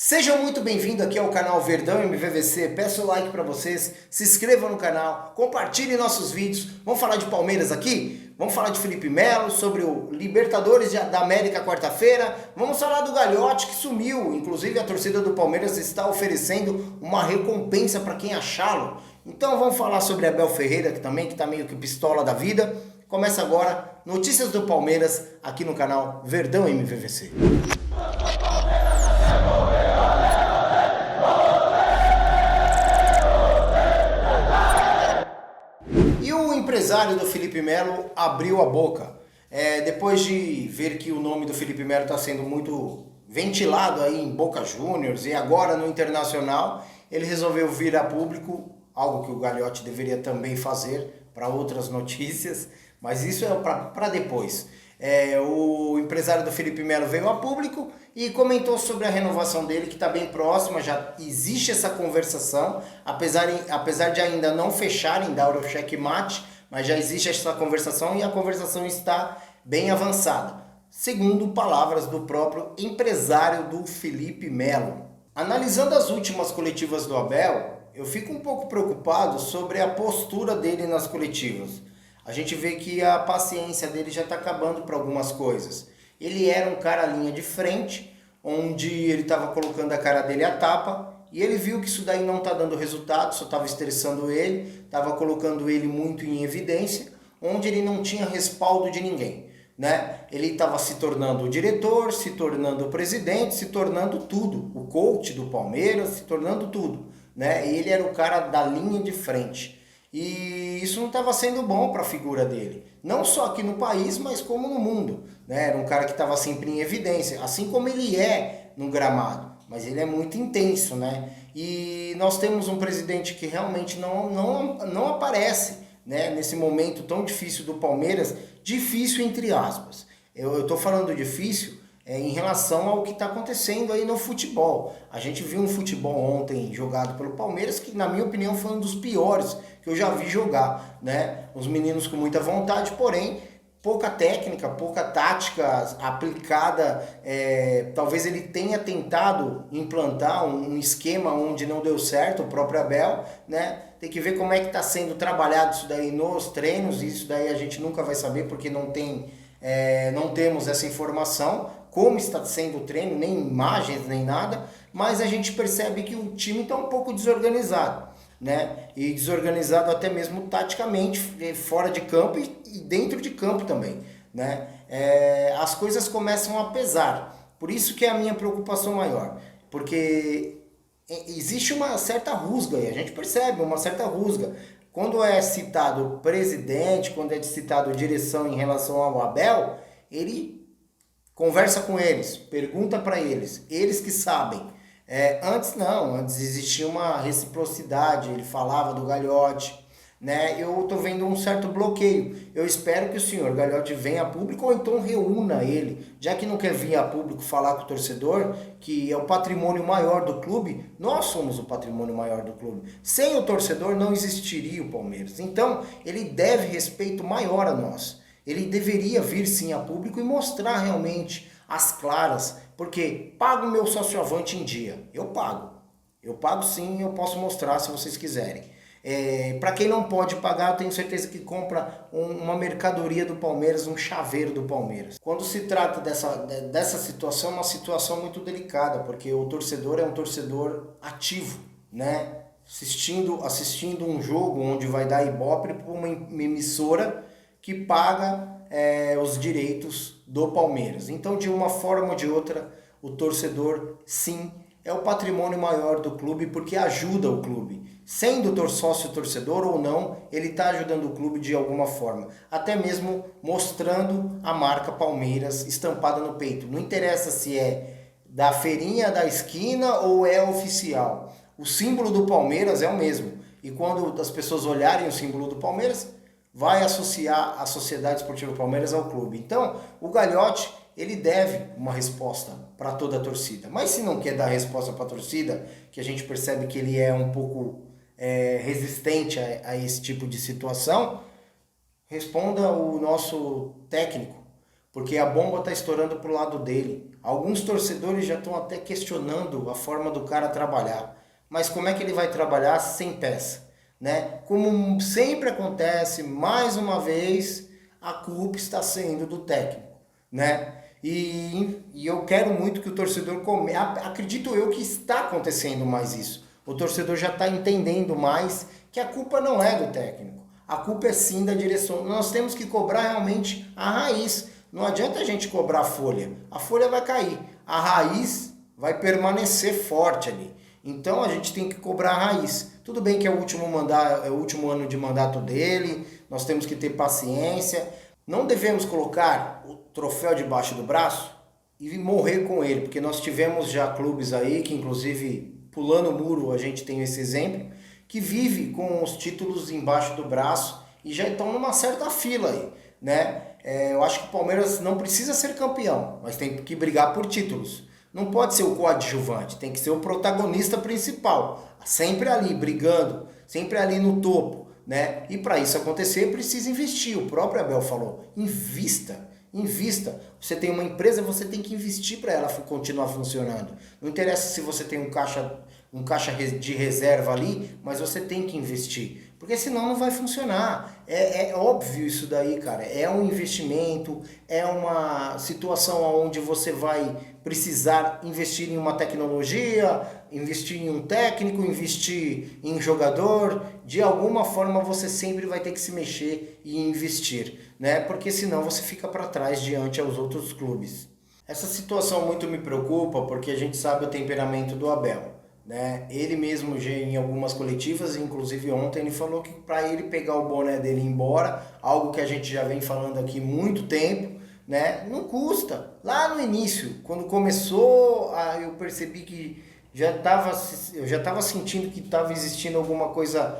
Sejam muito bem-vindos aqui ao canal Verdão MVVC. Peço o like para vocês, se inscrevam no canal, compartilhem nossos vídeos. Vamos falar de Palmeiras aqui? Vamos falar de Felipe Melo, sobre o Libertadores da América quarta-feira. Vamos falar do Gagliotti que sumiu. Inclusive a torcida do Palmeiras está oferecendo uma recompensa para quem achá-lo. Então vamos falar sobre Abel Ferreira, que também está meio que pistola da vida. Começa agora Notícias do Palmeiras aqui no canal Verdão MVVC. E o empresário do Felipe Melo abriu a boca. Depois de ver que o nome do Felipe Melo está sendo muito ventilado aí em Boca Juniors e agora no Internacional, ele resolveu vir a público, algo que o Gagliotti deveria também fazer para outras notícias, mas isso é para depois. O empresário do Felipe Melo veio a público e comentou sobre a renovação dele, que está bem próxima, já existe essa conversação, apesar de ainda não fecharem, dar o checkmate, mas já existe essa conversação e a conversação está bem avançada, segundo palavras do próprio empresário do Felipe Melo. Analisando as últimas coletivas do Abel, eu fico um pouco preocupado sobre a postura dele nas coletivas. A gente vê que a paciência dele já está acabando para algumas coisas. Ele era um cara linha de frente, onde ele estava colocando a cara dele à tapa, e ele viu que isso daí não está dando resultado, só estava estressando ele, estava colocando ele muito em evidência, onde ele não tinha respaldo de ninguém, né? Ele estava se tornando o diretor, se tornando o presidente, se tornando tudo, o coach do Palmeiras, se tornando tudo, né? E ele era o cara da linha de frente. E isso não estava sendo bom para a figura dele, não só aqui no país, mas como no mundo, né? Era um cara que estava sempre em evidência, assim como ele é no gramado, mas ele é muito intenso, né? E nós temos um presidente que realmente não aparece, né? Nesse momento tão difícil do Palmeiras, difícil entre aspas. Eu estou falando difícil em relação ao que está acontecendo aí no futebol. A gente viu um futebol ontem jogado pelo Palmeiras que, na minha opinião, foi um dos piores que eu já vi jogar, né? Os meninos com muita vontade, porém pouca técnica, pouca tática aplicada. Talvez ele tenha tentado implantar um esquema onde não deu certo, o próprio Abel, né? Tem que ver como é que está sendo trabalhado isso daí nos treinos, e isso daí a gente nunca vai saber porque não temos essa informação, como está sendo o treino, nem imagens, nem nada, mas a gente percebe que o time está um pouco desorganizado, né? E desorganizado até mesmo taticamente, fora de campo e dentro de campo também, né? As coisas começam a pesar, por isso que é a minha preocupação maior, porque existe uma certa rusga, e a gente percebe uma certa rusga. Quando é citado presidente, quando é citado direção em relação ao Abel, ele conversa com eles, pergunta para eles que sabem. Antes não, antes existia uma reciprocidade, ele falava do Gagliotti, né? Eu estou vendo um certo bloqueio. Eu espero que o senhor Gagliotti venha a público ou então reúna ele, já que não quer vir a público falar com o torcedor, que é o patrimônio maior do clube. Nós somos o patrimônio maior do clube. Sem o torcedor não existiria o Palmeiras. Então ele deve respeito maior a nós. Ele deveria vir sim a público e mostrar realmente as claras, porque pago o meu sócio-avante em dia. Eu pago sim, eu posso mostrar se vocês quiserem. Para quem não pode pagar, eu tenho certeza que compra uma mercadoria do Palmeiras, um chaveiro do Palmeiras. Quando se trata dessa situação, é uma situação muito delicada, porque o torcedor é um torcedor ativo, né? Assistindo um jogo onde vai dar ibope para uma emissora que paga os direitos do Palmeiras. Então, de uma forma ou de outra, o torcedor, sim, é o patrimônio maior do clube porque ajuda o clube. Sendo sócio torcedor ou não, ele está ajudando o clube de alguma forma. Até mesmo mostrando a marca Palmeiras estampada no peito. Não interessa se é da feirinha da esquina ou é oficial. O símbolo do Palmeiras é o mesmo. E quando as pessoas olharem o símbolo do Palmeiras, vai associar a Sociedade Esportiva Palmeiras ao clube. Então, o Gagliotti, ele deve uma resposta para toda a torcida. Mas se não quer dar resposta para a torcida, que a gente percebe que ele é um pouco resistente a esse tipo de situação, responda o nosso técnico. porque a bomba está estourando pro lado dele. Alguns torcedores já estão até questionando a forma do cara trabalhar. Mas como é que ele vai trabalhar sem peça? Né? Como sempre acontece, mais uma vez, a culpa está sendo do técnico, né? E eu quero muito que o torcedor acredito eu que está acontecendo mais isso. O torcedor já está entendendo mais que a culpa não é do técnico. A culpa é sim da direção. Nós temos que cobrar realmente a raiz. Não adianta a gente cobrar a folha vai cair. A raiz vai permanecer forte ali. Então a gente tem que cobrar a raiz. Tudo bem que é o último ano de mandato dele, nós temos que ter paciência. Não devemos colocar o troféu debaixo do braço e morrer com ele, porque nós tivemos já clubes aí, que inclusive pulando o muro a gente tem esse exemplo, que vive com os títulos embaixo do braço e já estão numa certa fila aí, né? Eu acho que o Palmeiras não precisa ser campeão, mas tem que brigar por títulos. Não pode ser o coadjuvante, tem que ser o protagonista principal, sempre ali brigando, sempre ali no topo, né? E para isso acontecer precisa investir. O próprio Abel falou: invista. Você tem uma empresa, você tem que investir para ela continuar funcionando. Não interessa se você tem um caixa de reserva ali, mas você tem que investir, porque senão não vai funcionar. É óbvio isso daí, cara. É um investimento, é uma situação onde você vai precisar investir em uma tecnologia, investir em um técnico, investir em jogador. De alguma forma você sempre vai ter que se mexer e investir, né? Porque senão você fica para trás diante aos outros clubes. Essa situação muito me preocupa, porque a gente sabe o temperamento do Abel, né? Ele mesmo já em algumas coletivas, inclusive ontem, ele falou que para ele pegar o boné dele e ir embora, algo que a gente já vem falando aqui há muito tempo, né? Não custa. Lá no início, quando começou, eu percebi que eu já estava sentindo que estava existindo alguma coisa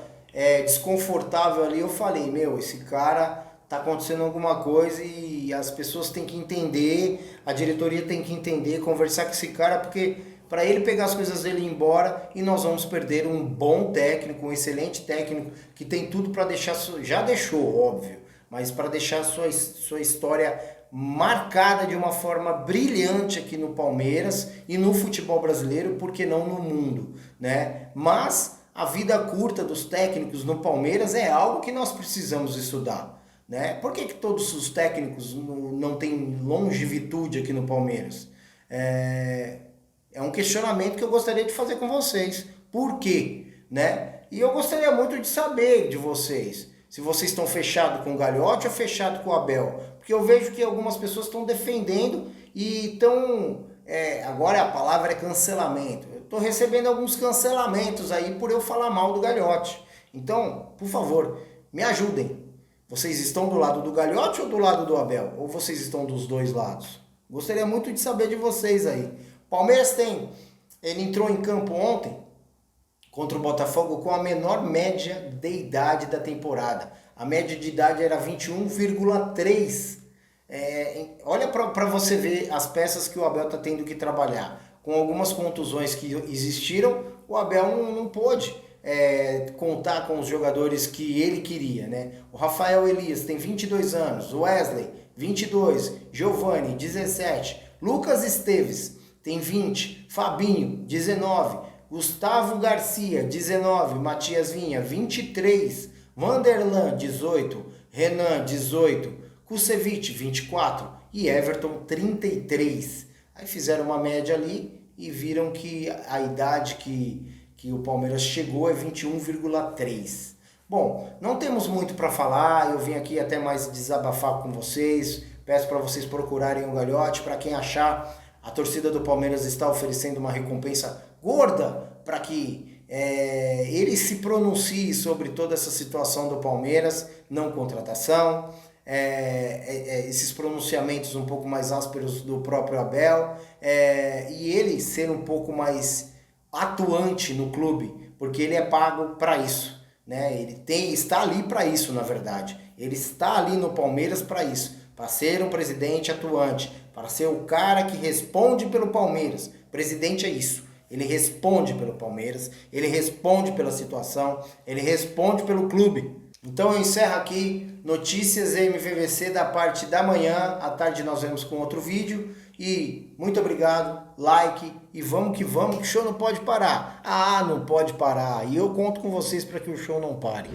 desconfortável ali. Eu falei, esse cara tá acontecendo alguma coisa e as pessoas têm que entender, a diretoria tem que entender, conversar com esse cara, porque para ele pegar as coisas dele e ir embora, e nós vamos perder um bom técnico, um excelente técnico, que tem tudo para deixar, já deixou, óbvio, mas para deixar sua história marcada de uma forma brilhante aqui no Palmeiras e no futebol brasileiro, por que não no mundo, né? Mas a vida curta dos técnicos no Palmeiras é algo que nós precisamos estudar, né? Por que todos os técnicos não têm longevitude aqui no Palmeiras? É um questionamento que eu gostaria de fazer com vocês. Por quê? Né? E eu gostaria muito de saber de vocês. Se vocês estão fechados com o Gagliotti ou fechados com o Abel. Porque eu vejo que algumas pessoas estão defendendo e estão... agora a palavra é cancelamento. Eu estou recebendo alguns cancelamentos aí por eu falar mal do Gagliotti. Então, por favor, me ajudem. Vocês estão do lado do Gagliotti ou do lado do Abel? Ou vocês estão dos dois lados? Gostaria muito de saber de vocês aí. Palmeiras ele entrou em campo ontem contra o Botafogo com a menor média de idade da temporada. A média de idade era 21,3. Olha para você ver as peças que o Abel está tendo que trabalhar. Com algumas contusões que existiram, o Abel não pôde contar com os jogadores que ele queria, né? O Rafael Elias tem 22 anos, o Wesley 22, Giovani 17, Lucas Esteves tem 20, Fabinho 19, Gustavo Garcia 19, Matias Vinha 23, Vanderlan 18, Renan 18, Kusevich 24 e Everton 33. Aí fizeram uma média ali e viram que a idade que o Palmeiras chegou é 21,3. Bom, não temos muito para falar, eu vim aqui até mais desabafar com vocês, peço para vocês procurarem o Gagliotti, para quem achar, a torcida do Palmeiras está oferecendo uma recompensa gorda para que ele se pronuncie sobre toda essa situação do Palmeiras, não contratação, esses pronunciamentos um pouco mais ásperos do próprio Abel, e ele ser um pouco mais atuante no clube, porque ele é pago para isso, né? Está ali para isso, na verdade. Ele está ali no Palmeiras para isso, para ser um presidente atuante, para ser o cara que responde pelo Palmeiras. Presidente é isso. Ele responde pelo Palmeiras, ele responde pela situação, ele responde pelo clube. Então eu encerro aqui notícias MVVC da parte da manhã. À tarde nós vemos com outro vídeo. E muito obrigado, like e vamos que o show não pode parar. Ah, não pode parar. E eu conto com vocês para que o show não pare.